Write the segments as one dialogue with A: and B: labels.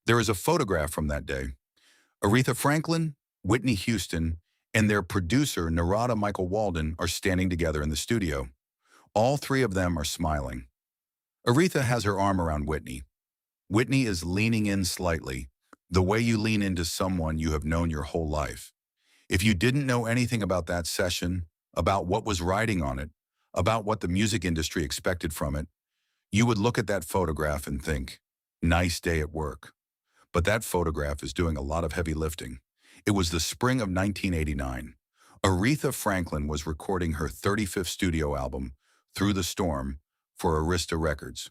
A: There is a photograph from that day. Aretha Franklin, Whitney Houston, and their producer, Narada Michael Walden, are standing together in the studio. All three of them are smiling. Aretha has her arm around Whitney. Whitney is leaning in slightly, the way you lean into someone you have known your whole life. If you didn't know anything about that session, about what was riding on it, about what the music industry expected from it, you would look at that photograph and think, nice day at work. But that photograph is doing a lot of heavy lifting. It was the spring of 1989. Aretha Franklin was recording her 35th studio album, Through the Storm, for Arista Records.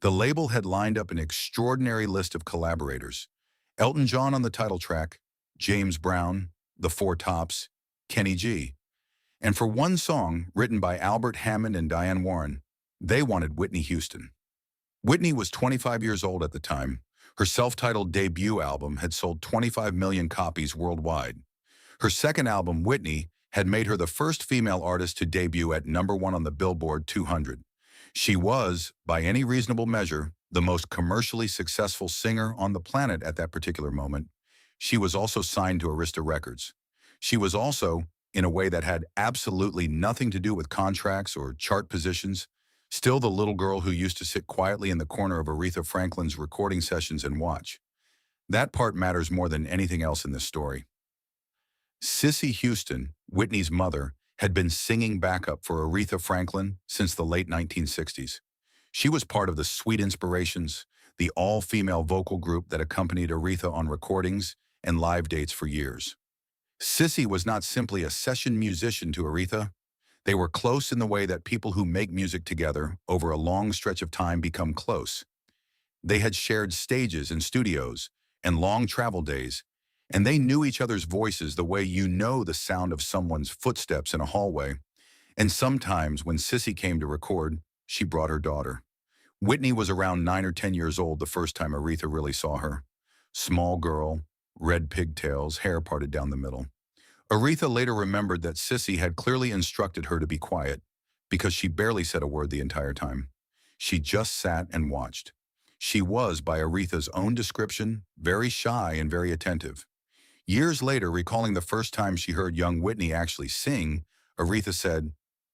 A: The label had lined up an extraordinary list of collaborators. Elton John on the title track, James Brown, The Four Tops, Kenny G. And for one song, written by Albert Hammond and Diane Warren, they wanted Whitney Houston. Whitney was 25 years old at the time. Her self-titled debut album had sold 25 million copies worldwide. Her second album, Whitney, had made her the first female artist to debut at #1 on the Billboard 200. She was, by any reasonable measure, the most commercially successful singer on the planet at that particular moment. She was also signed to Arista Records. She was also, in a way that had absolutely nothing to do with contracts or chart positions, still the little girl who used to sit quietly in the corner of Aretha Franklin's recording sessions and watch. That part matters more than anything else in this story. Cissy Houston, Whitney's mother, had been singing backup for Aretha Franklin since the late 1960s. She was part of the Sweet Inspirations, the all-female vocal group that accompanied Aretha on recordings and live dates for years. Cissy was not simply a session musician to Aretha. They were close in the way that people who make music together over a long stretch of time become close. They had shared stages and studios and long travel days, and they knew each other's voices the way you know the sound of someone's footsteps in a hallway. And sometimes when Cissy came to record, she brought her daughter. Whitney was around 9 or 10 years old the first time Aretha really saw her. Small girl, red pigtails, hair parted down the middle. Aretha later remembered that Cissy had clearly instructed her to be quiet because she barely said a word the entire time. She just sat and watched. She was, by Aretha's own description, very shy and very attentive. Years later, recalling the first time she heard young Whitney actually sing, Aretha said,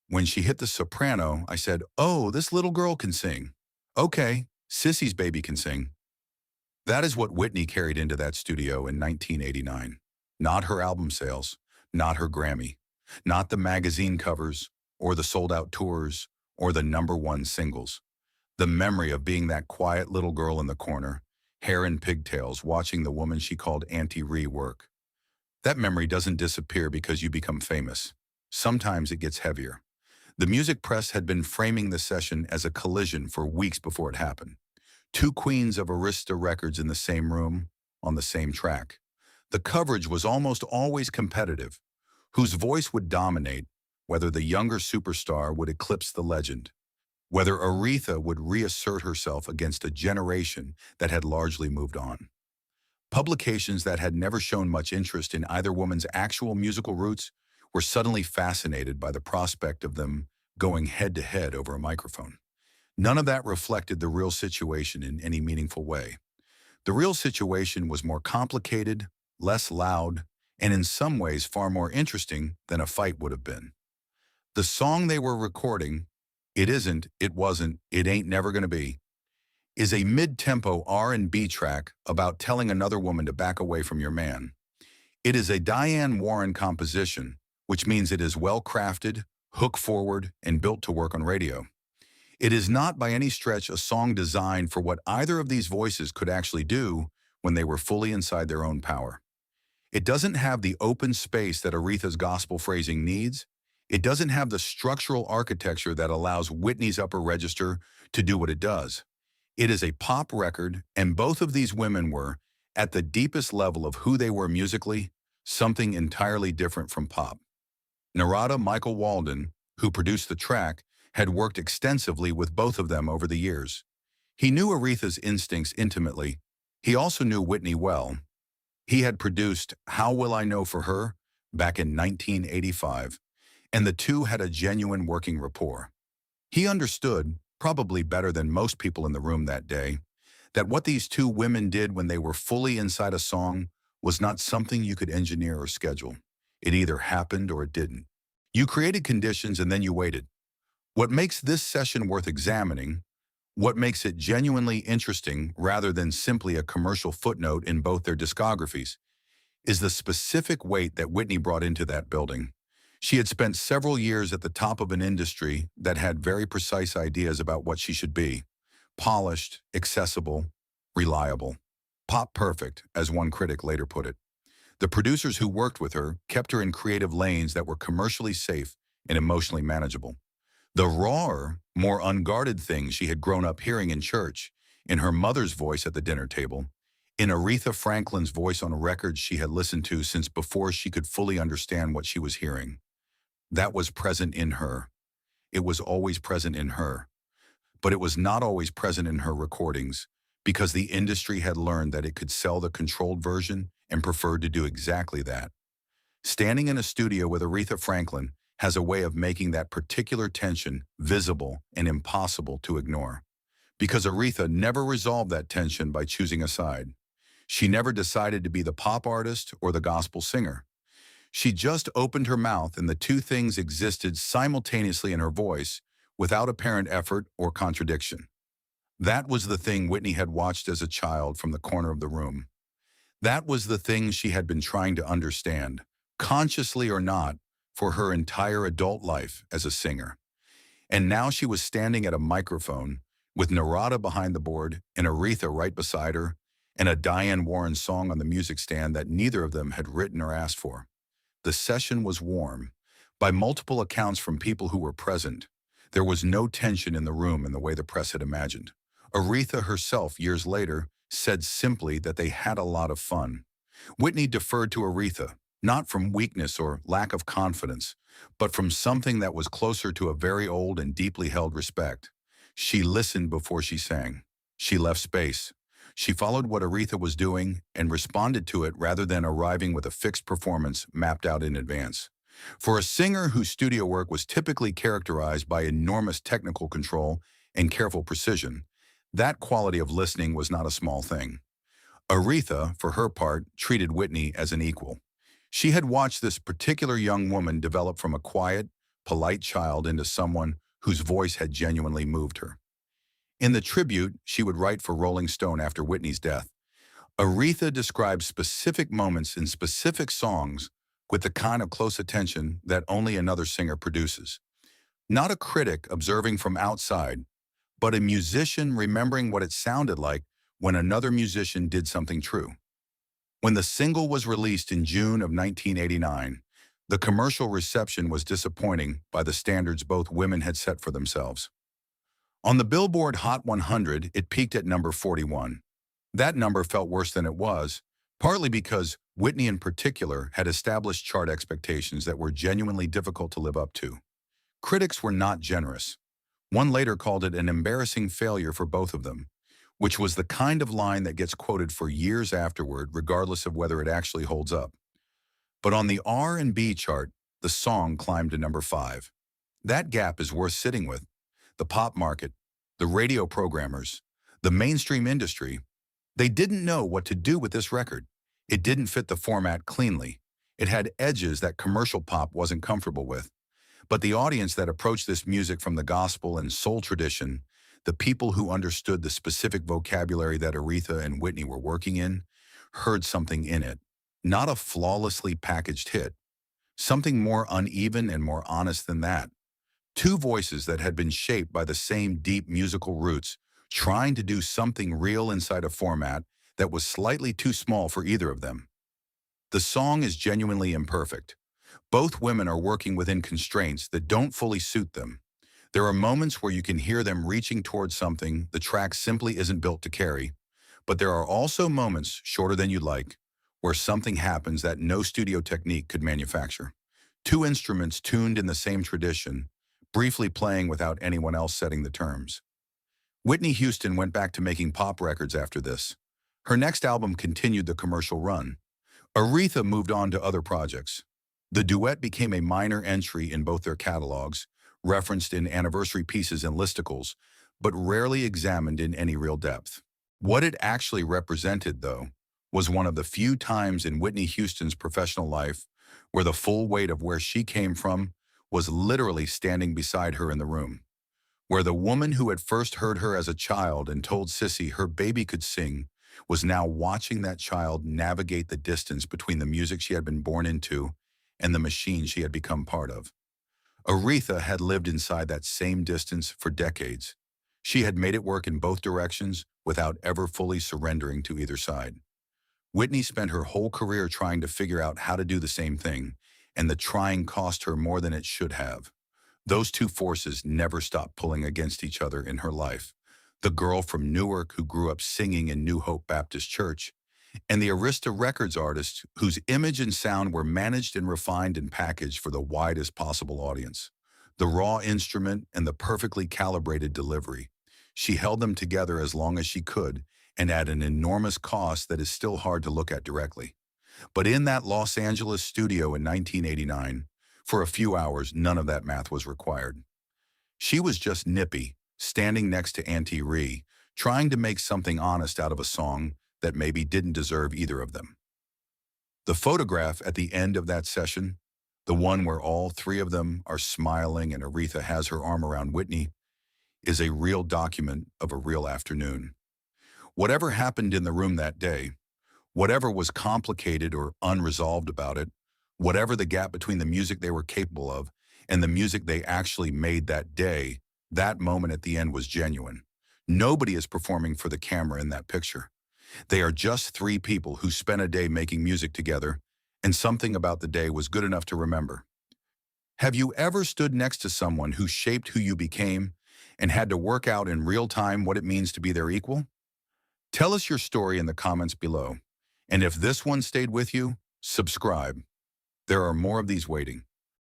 A: "When she hit the soprano, I said, 'Oh, this little girl can sing. Okay, Cissy's baby can sing.'" That is what Whitney carried into that studio in 1989. Not her album sales, not her Grammy, not the magazine covers, or the sold-out tours, or the #1 singles. The memory of being that quiet little girl in the corner, hair in pigtails, watching the woman she called Auntie Ree work. That memory doesn't disappear because you become famous. Sometimes it gets heavier. The music press had been framing the session as a collision for weeks before it happened. Two queens of Arista Records in the same room, on the same track. The coverage was almost always competitive. Whose voice would dominate, whether the younger superstar would eclipse the legend, whether Aretha would reassert herself against a generation that had largely moved on. Publications that had never shown much interest in either woman's actual musical roots were suddenly fascinated by the prospect of them going head-to-head over a microphone. None of that reflected the real situation in any meaningful way. The real situation was more complicated, less loud, and in some ways far more interesting than a fight would have been. The song they were recording, It Isn't, It Wasn't, It Ain't Never Gonna Be, is a mid-tempo R&B track about telling another woman to back away from your man. It is a Diane Warren composition, which means it is well-crafted, hook-forward, and built to work on radio. It is not by any stretch a song designed for what either of these voices could actually do when they were fully inside their own power. It doesn't have the open space that Aretha's gospel phrasing needs. It doesn't have the structural architecture that allows Whitney's upper register to do what it does. It is a pop record, and both of these women were, at the deepest level of who they were musically, something entirely different from pop. Narada Michael Walden, who produced the track, had worked extensively with both of them over the years. He knew Aretha's instincts intimately. He also knew Whitney well. He had produced How Will I Know for Her back in 1985, and the two had a genuine working rapport. He understood, probably better than most people in the room that day, That what these two women did when they were fully inside a song was not something you could engineer or schedule. It either happened or it didn't. You created conditions and then you waited. What makes this session worth examining, what makes it genuinely interesting rather than simply a commercial footnote in both their discographies, is the specific weight that Whitney brought into that building. She had spent several years at the top of an industry that had very precise ideas about what she should be: polished, accessible, reliable. Pop perfect, as one critic later put it. The producers who worked with her kept her in creative lanes that were commercially safe and emotionally manageable. The rawer, more unguarded things she had grown up hearing in church, in her mother's voice at the dinner table, in Aretha Franklin's voice on records she had listened to since before she could fully understand what she was hearing. That was present in her. It was always present in her. But it was not always present in her recordings, because the industry had learned that it could sell the controlled version and preferred to do exactly that. Standing in a studio with Aretha Franklin has a way of making that particular tension visible and impossible to ignore. Because Aretha never resolved that tension by choosing a side. She never decided to be the pop artist or the gospel singer. She just opened her mouth and the two things existed simultaneously in her voice without apparent effort or contradiction. That was the thing Whitney had watched as a child from the corner of the room. That was the thing she had been trying to understand, consciously or not, for her entire adult life as a singer. And now she was standing at a microphone with Narada behind the board and Aretha right beside her, and a Diane Warren song on the music stand that neither of them had written or asked for. The session was warm. By multiple accounts from people who were present, there was no tension in the room in the way the press had imagined. Aretha herself, years later, said simply that they had a lot of fun. Whitney deferred to Aretha, not from weakness or lack of confidence, but from something that was closer to a very old and deeply held respect. She listened before she sang. She left space. She followed what Aretha was doing and responded to it rather than arriving with a fixed performance mapped out in advance. For a singer whose studio work was typically characterized by enormous technical control and careful precision, that quality of listening was not a small thing. Aretha, for her part, treated Whitney as an equal. She had watched this particular young woman develop from a quiet, polite child into someone whose voice had genuinely moved her. In the tribute she would write for Rolling Stone after Whitney's death, Aretha described specific moments in specific songs with the kind of close attention that only another singer produces. Not a critic observing from outside, but a musician remembering what it sounded like when another musician did something true. When the single was released in June of 1989, the commercial reception was disappointing by the standards both women had set for themselves. On the Billboard Hot 100, it peaked at number 41. That number felt worse than it was, partly because Whitney in particular had established chart expectations that were genuinely difficult to live up to. Critics were not generous. One later called it an embarrassing failure for both of them, which was the kind of line that gets quoted for years afterward, regardless of whether it actually holds up. But on the R&B chart, the song climbed to number 5. That gap is worth sitting with. The pop market, the radio programmers, the mainstream industry, they didn't know what to do with this record. It didn't fit the format cleanly. It had edges that commercial pop wasn't comfortable with. But the audience that approached this music from the gospel and soul tradition, the people who understood the specific vocabulary that Aretha and Whitney were working in, heard something in it. Not a flawlessly packaged hit. Something more uneven and more honest than that. Two voices that had been shaped by the same deep musical roots, trying to do something real inside a format that was slightly too small for either of them. The song is genuinely imperfect. Both women are working within constraints that don't fully suit them. There are moments where you can hear them reaching towards something the track simply isn't built to carry, but there are also moments, shorter than you'd like, where something happens that no studio technique could manufacture. Two instruments tuned in the same tradition, briefly playing without anyone else setting the terms. Whitney Houston went back to making pop records after this. Her next album continued the commercial run. Aretha moved on to other projects. The duet became a minor entry in both their catalogs, referenced in anniversary pieces and listicles, but rarely examined in any real depth. What it actually represented, though, was one of the few times in Whitney Houston's professional life where the full weight of where she came from was literally standing beside her in the room, where the woman who had first heard her as a child and told Cissy her baby could sing was now watching that child navigate the distance between the music she had been born into and the machine she had become part of. Aretha had lived inside that same distance for decades. She had made it work in both directions without ever fully surrendering to either side. Whitney spent her whole career trying to figure out how to do the same thing, and the trying cost her more than it should have. Those two forces never stopped pulling against each other in her life. The girl from Newark who grew up singing in New Hope Baptist Church, and the Arista Records artist whose image and sound were managed and refined and packaged for the widest possible audience. The raw instrument and the perfectly calibrated delivery. She held them together as long as she could, and at an enormous cost that is still hard to look at directly. But in that Los Angeles studio in 1989, for a few hours, none of that math was required. She was just nippy, standing next to Auntie Ree, trying to make something honest out of a song that maybe didn't deserve either of them. The photograph at the end of that session, the one where all three of them are smiling and Aretha has her arm around Whitney, is a real document of a real afternoon. Whatever happened in the room that day, whatever was complicated or unresolved about it, whatever the gap between the music they were capable of and the music they actually made that day, that moment at the end was genuine. Nobody is performing for the camera in that picture. They are just three people who spent a day making music together, and something about the day was good enough to remember. Have you ever stood next to someone who shaped who you became and had to work out in real time what it means to be their equal? Tell us your story in the comments below. And if this one stayed with you, subscribe. There are more of these waiting.